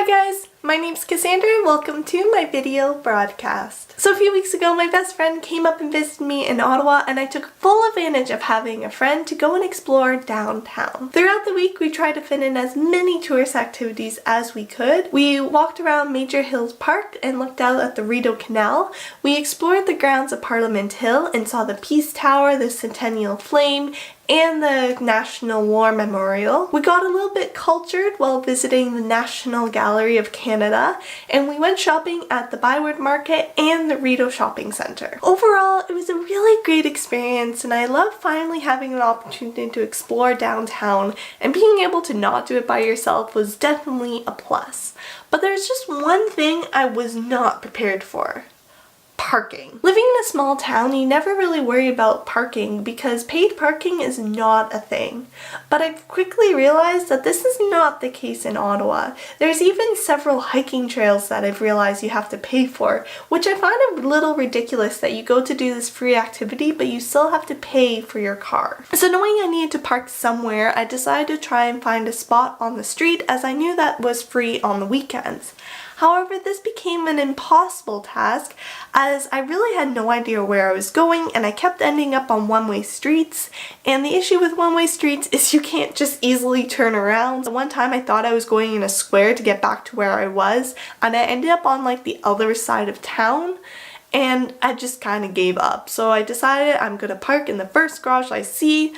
Hi guys, my name's Cassandra and welcome to my video broadcast. So a few weeks ago my best friend came up and visited me in Ottawa and I took full advantage of having a friend to go and explore downtown. Throughout the week we tried to fit in as many tourist activities as we could. We walked around Major Hills Park and looked out at the Rideau Canal. We explored the grounds of Parliament Hill and saw the Peace Tower, the Centennial Flame, and the National War Memorial. We got a little bit cultured while visiting the National Gallery of Canada, and we went shopping at the Byward Market and the Rideau Shopping Centre. Overall, it was a really great experience, and I love finally having an opportunity to explore downtown, and being able to not do it by yourself was definitely a plus. But there's just one thing I was not prepared for. Parking. Living in a small town, you never really worry about parking because paid parking is not a thing. But I've quickly realized that this is not the case in Ottawa. There's even several hiking trails that I've realized you have to pay for, which I find a little ridiculous that you go to do this free activity but you still have to pay for your car. So knowing I needed to park somewhere, I decided to try and find a spot on the street as I knew that was free on the weekends. However, this became an impossible task as I really had no idea where I was going and I kept ending up on one-way streets, and the issue with one-way streets is you can't just easily turn around. So one time I thought I was going in a square to get back to where I was and I ended up on like the other side of town and I just kind of gave up. So I decided I'm gonna park in the first garage I see.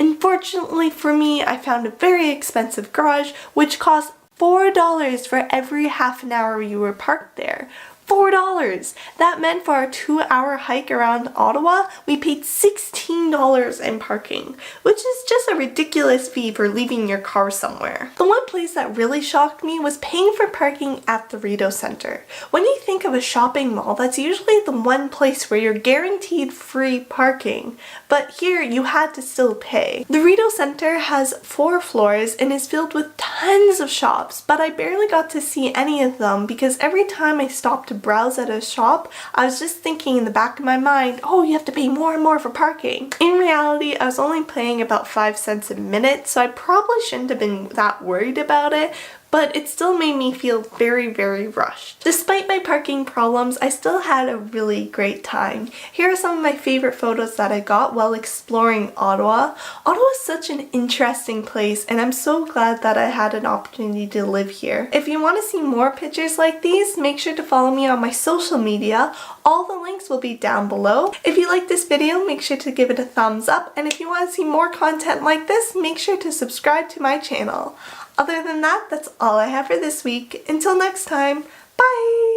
Unfortunately for me, I found a very expensive garage which cost $4 for every half an hour you were parked there. $4! That meant for our 2-hour hike around Ottawa, we paid $16 in parking, which is just a ridiculous fee for leaving your car somewhere. The one place that really shocked me was paying for parking at the Rideau Centre. When you think of a shopping mall, that's usually the one place where you're guaranteed free parking, but here you had to still pay. The Rideau Centre has 4 floors and is filled with tons of shops, but I barely got to see any of them because every time I stopped to browse at a shop, I was just thinking in the back of my mind, oh, you have to pay more and more for parking. In reality, I was only paying about 5 cents a minute, so I probably shouldn't have been that worried about it, but it still made me feel very, very rushed. Despite my parking problems, I still had a really great time. Here are some of my favorite photos that I got while exploring Ottawa. Ottawa is such an interesting place and I'm so glad that I had an opportunity to live here. If you want to see more pictures like these, make sure to follow me on my social media. All the links will be down below. If you like this video, make sure to give it a thumbs up, and if you want to see more content like this, make sure to subscribe to my channel. Other than that, that's all I have for this week. Until next time, bye!